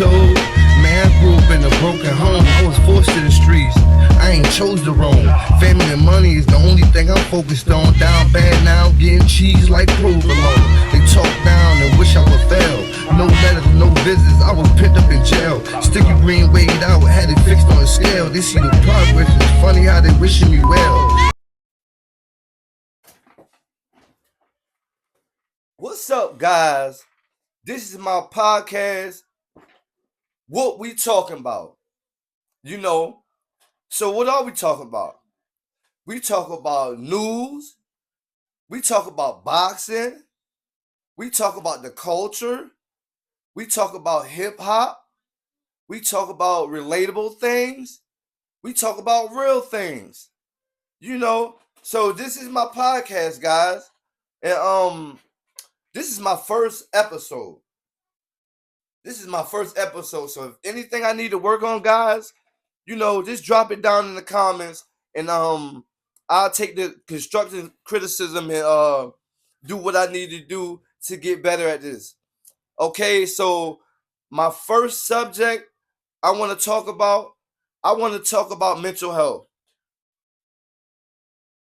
told? Man, I grew up in a broken home. I was forced to the streets. I ain't chose to roam. Family and money is the only thing I'm focused on. Down bad now, getting cheese like provolone. They talk down and wish I would fail. No letters, no visits, I was picked up in jail. Sticky green weighed out, had it fixed on a scale. They see the progress, it's funny how they wishing me well. What's up, guys? This is my podcast. What we talking about? So what are we talking about? We talk about news. We talk about boxing. We talk about the culture. We talk about hip hop. We talk about relatable things. We talk about real things. So this is my podcast, guys. And this is my first episode. So if anything I need to work on, guys, just drop it down in the comments, and I'll take the constructive criticism and do what I need to do to get better at this. Okay, so my first subject I want to talk about mental health.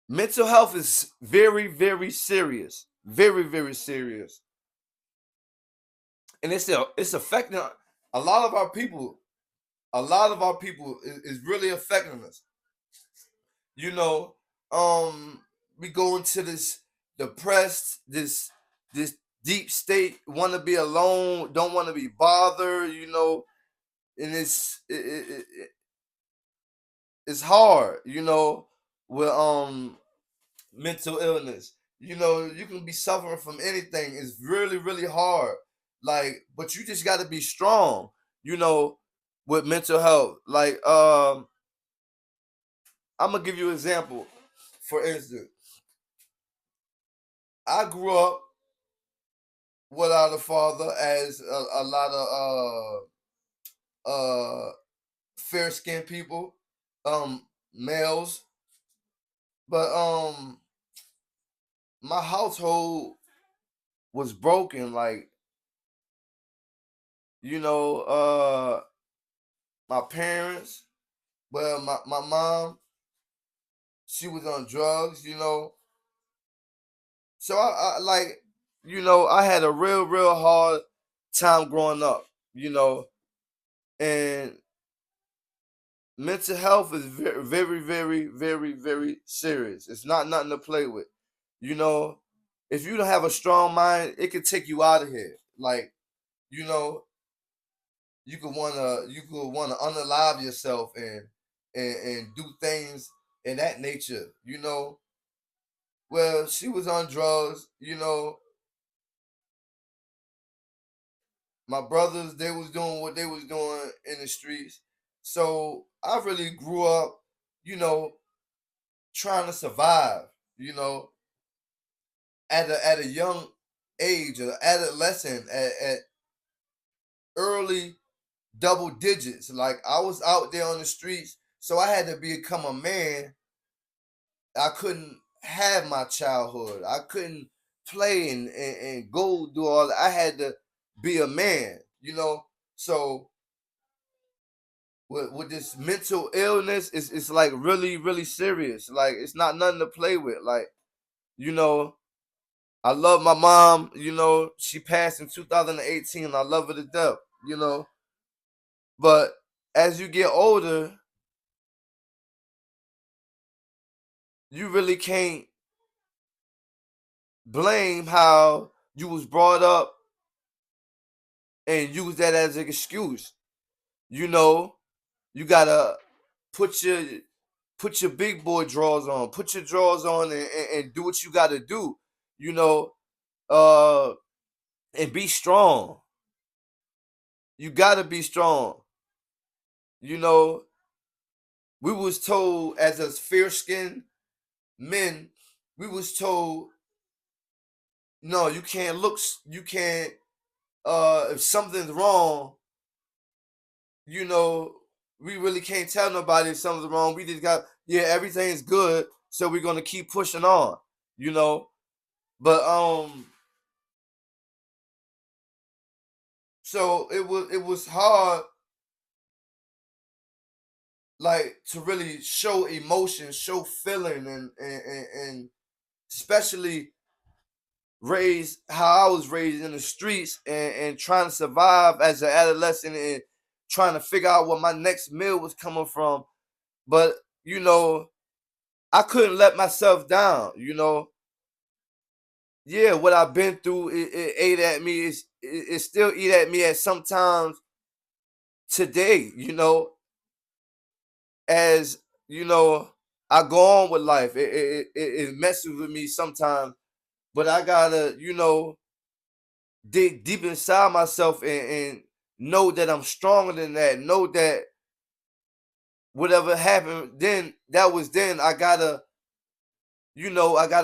Mental health is very, very serious. Very, very serious. And it's affecting a lot of our people. A lot of our people is really affecting us. We go into this depressed, this deep state, want to be alone, don't want to be bothered, and it's hard, with mental illness. You can be suffering from anything. It's really, really hard. But you just got to be strong, with mental health. I'm gonna give you an example. For instance, I grew up without a father, as a lot of fair skinned people, males. But my household was broken. My parents, my mom, she was on drugs, So I had a real, real hard time growing up, and mental health is very, very, very, very, very serious. It's not nothing to play with. If you don't have a strong mind, it could take you out of here. You know, you could wanna unalive yourself and do things in that nature. Well, she was on drugs. My brothers, they was doing what they was doing in the streets. So I really grew up, you know, trying to survive, you know, at a young age, an adolescent, at early double digits. Like, I was out there on the streets, so I had to become a man. I couldn't have my childhood. I couldn't play and go do all that. I had to be a man. So with this mental illness, it's like really, really serious. Like, it's not nothing to play with. Like, you know, I love my mom. She passed in 2018. I love her to death. But as you get older, you really can't blame how you was brought up and use that as an excuse. You gotta put your put your big boy drawers on, put your drawers on, and do what you gotta do. You know, uh, and be strong. You gotta be strong. You know, we was told as us fair skinned men, we was told, no, you can't look, you can't. If something's wrong, you know, we really can't tell nobody if something's wrong. We just got, yeah, everything's good, so we're gonna keep pushing on, you know. But So it was hard, like, to really show emotion, show feeling, and especially raised how I was raised in the streets, and trying to survive as an adolescent, and trying to figure out where my next meal was coming from. But you know, I couldn't let myself down. Yeah, what I've been through, it ate at me. It still eat at me at sometimes today. As you know, I go on with life. It messes with me sometimes, but I gotta dig deep inside myself, and know that I'm stronger than that. Know that whatever happened then, that was then. I gotta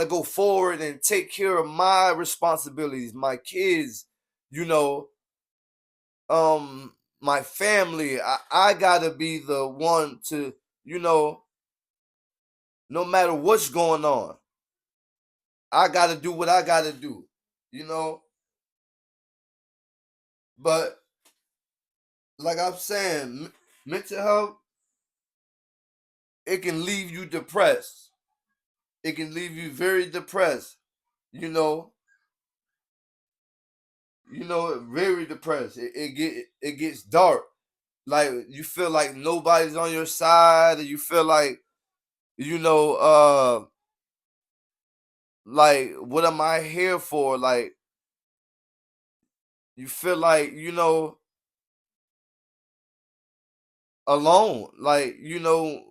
go forward and take care of my responsibilities, my kids, you know, my family. I gotta be the one to, you know, no matter what's going on, I gotta do what I gotta do, you know. But like I'm saying, mental health, it can leave you depressed. It can leave you very depressed, you know, very depressed. It gets dark. Like, you feel like nobody's on your side, and you feel like, you know, like, what am I here for? Like, you feel like, alone. Like,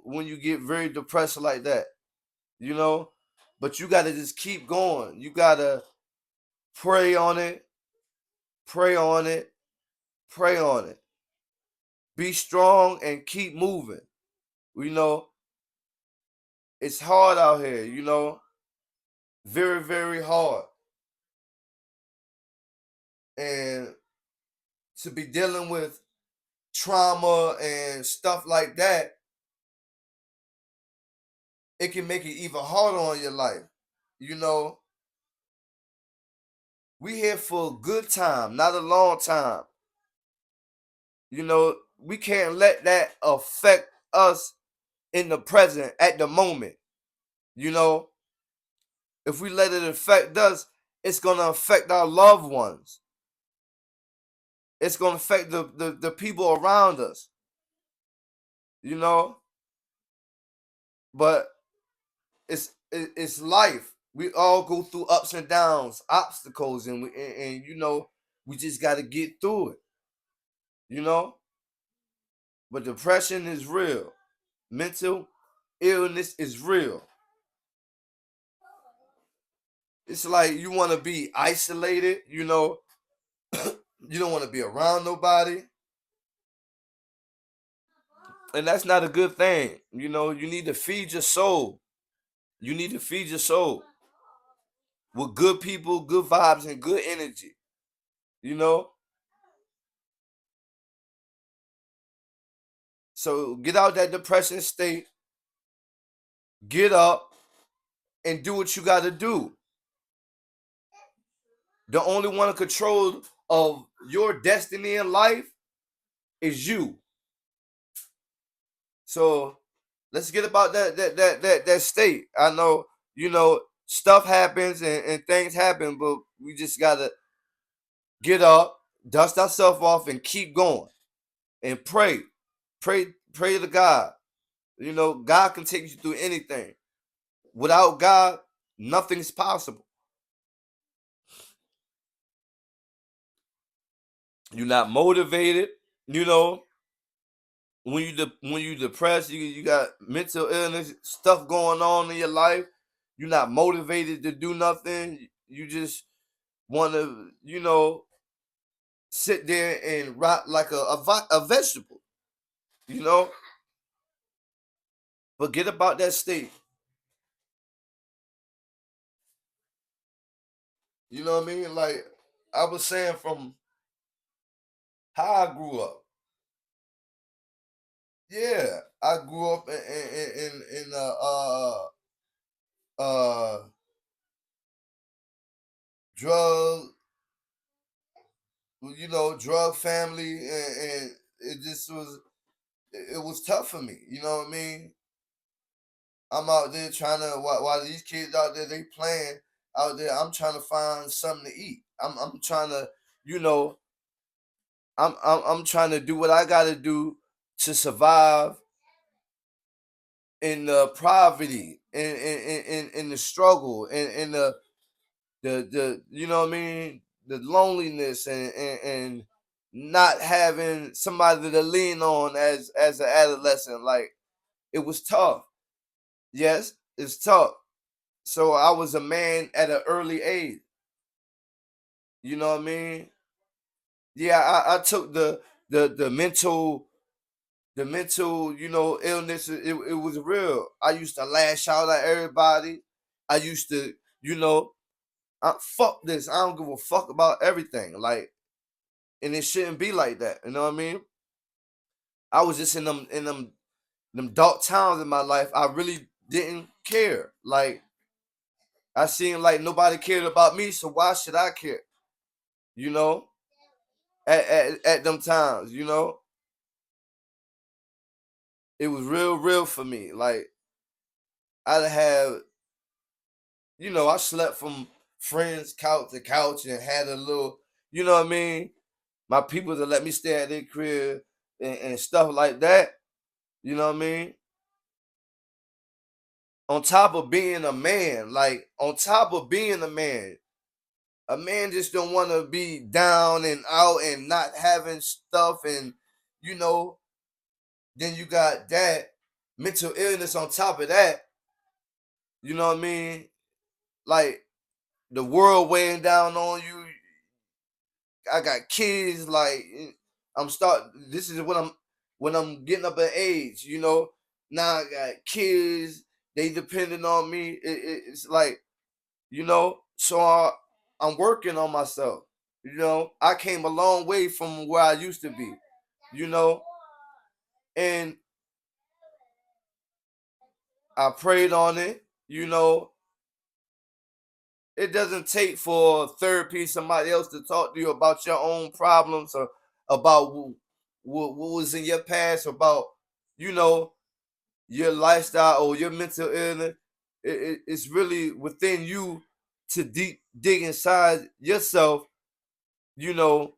when you get very depressed like that, you know. But you gotta just keep going. You gotta pray on it, pray on it, pray on it. Be strong and keep moving. You know, it's hard out here, very, very hard. And to be dealing with trauma and stuff like that, it can make it even harder on your life. You know, we here for a good time, not a long time. We can't let that affect us in the present at the moment. You know, if we let it affect us, it's gonna affect our loved ones. It's gonna affect the people around us. You know, but it's life. We all go through ups and downs, obstacles, and we just got to get through it. You know, but depression is real. Mental illness is real. It's like you want to be isolated. You don't want to be around nobody, and that's not a good thing. You need to feed your soul. You need to feed your soul with good people, good vibes, and good energy. You know, so get out that depression state. Get up and do what you got to do. The only one in control of your destiny in life is you. So let's get about that state. I know, stuff happens, and things happen, but we just gotta get up, dust ourselves off, and keep going, and pray. Pray to God. God can take you through anything. Without God, nothing's possible. You're not motivated, you know. When you depressed, you got mental illness, stuff going on in your life. You're not motivated to do nothing. You just want to, sit there and rot like a vegetable, you know. Forget about that state. You know what I mean? Like I was saying, from how I grew up. Yeah, I grew up in drug drug family, and it just was it was tough for me. You know what I mean? I'm out there trying to while these kids out there they playing out there. I'm trying to find something to eat. I'm trying to you know I'm trying to do what I got to do to survive in the poverty, in the struggle, in the you know what I mean, the loneliness, and not having somebody to lean on as an adolescent. Like, it was tough. Yes, it's tough. So I was a man at an early age. You know what I mean? Yeah, I took the mental, illness. It was real. I used to lash out at everybody. I used to, you know, fuck this. I don't give a fuck about everything. Like, and it shouldn't be like that. You know what I mean? I was just in them dark times in my life. I really didn't care. Like, I seen like nobody cared about me, so why should I care? You know, at them times, it was real for me. Like, I'd have, I slept from friends' couch to couch and had a little, you know what I mean? My people to let me stay at their crib and stuff like that. You know what I mean? On top of being a man, like, on top of being a man just don't want to be down and out and not having stuff, and you know then you got that mental illness on top of that. You know what I mean? Like, the world weighing down on you. I got kids. Like, this is when I'm getting up in age. Now I got kids. They depending on me. It's like, so I'm working on myself. I came a long way from where I used to be. You know, and I prayed on it. You know, it doesn't take for therapy, somebody else to talk to you about your own problems, or about what was in your past, about you know your lifestyle or your mental illness. It's really within you to dig inside yourself, you know,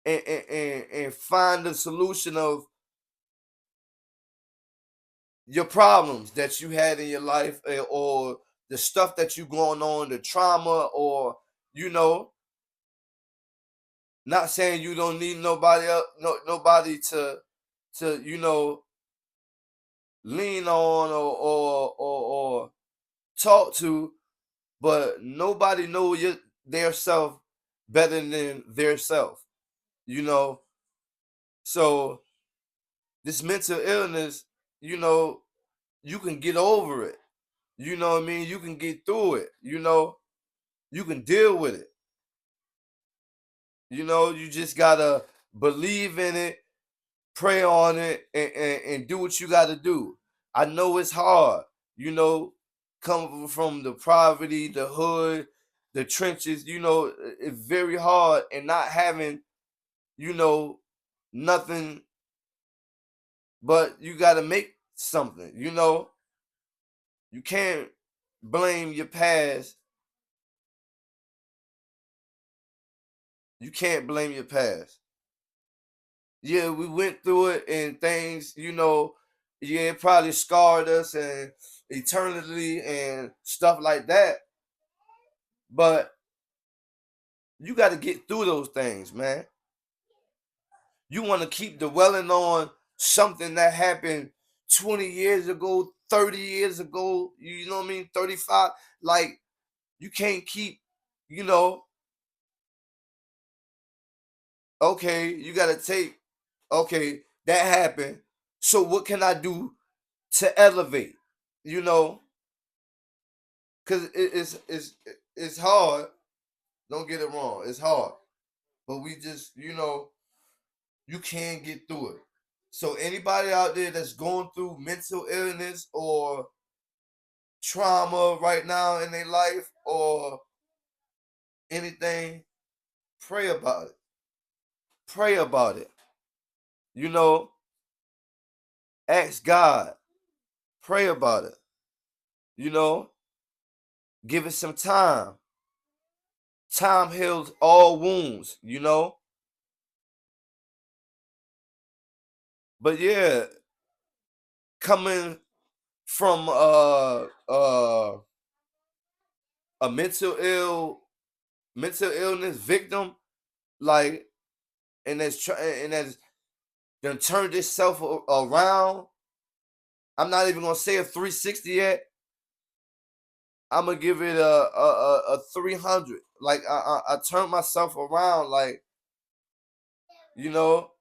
and find the solution of your problems that you had in your life, or the stuff that you going on, the trauma, or you know not saying you don't need nobody else, nobody to lean on, or talk to, but nobody know their self better than their self. You know, so this mental illness, you know, you can get over it. You know what I mean? You can get through it. You can deal with it. You just gotta believe in it, pray on it, and do what you got to do. I know it's hard, coming from the poverty, the hood, the trenches. It's very hard, and not having, you know, nothing, but you got to make something. You can't blame your past. You can't blame your past. Yeah, we went through it, and things, yeah, it probably scarred us and eternally and stuff like that. But you got to get through those things, man. You want to keep dwelling on something that happened 20 years ago, 30 years ago, you know what I mean? 35. Like, you can't keep, you know, okay, you got to take, okay, that happened. So what can I do to elevate? You know, because it's hard. Don't get it wrong. It's hard. But we just, you can get through it. So anybody out there that's going through mental illness or trauma right now in their life, or anything, Pray about it. Pray about it. You know, ask God. Pray about it. You know, give it some time. Time heals all wounds, you know? But yeah, coming from a mental illness victim, like, and that's done turned itself around. I'm not even gonna say a 360 yet. I'm gonna give it a 300. Like I turned myself around, like, you know,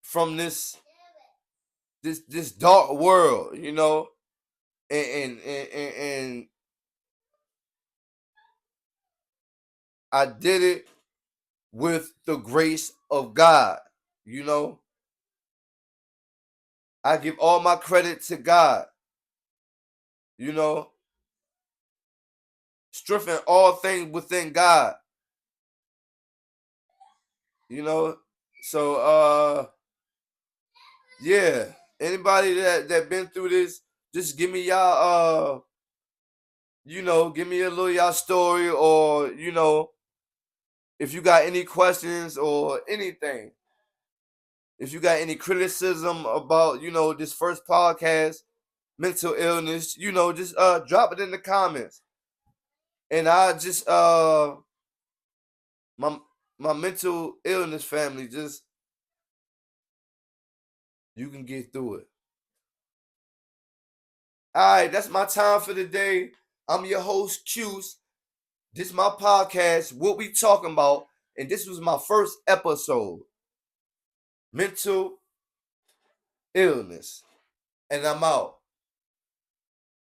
from this dark world, you know, and I did it with the grace of God, you know. I give all my credit to God, you know. Strengthen all things within God, you know. So yeah, anybody that been through this, just give me y'all you know, give me a little y'all story, or, you know, if you got any questions or anything, if you got any criticism about, you know, this first podcast, mental illness, you know, just drop it in the comments. And I just my my mental illness family, just, you can get through it. All right, that's my time for the day. I'm your host, Q's. This is my podcast, What We Talking About, and this was my first episode, mental illness. And I'm out.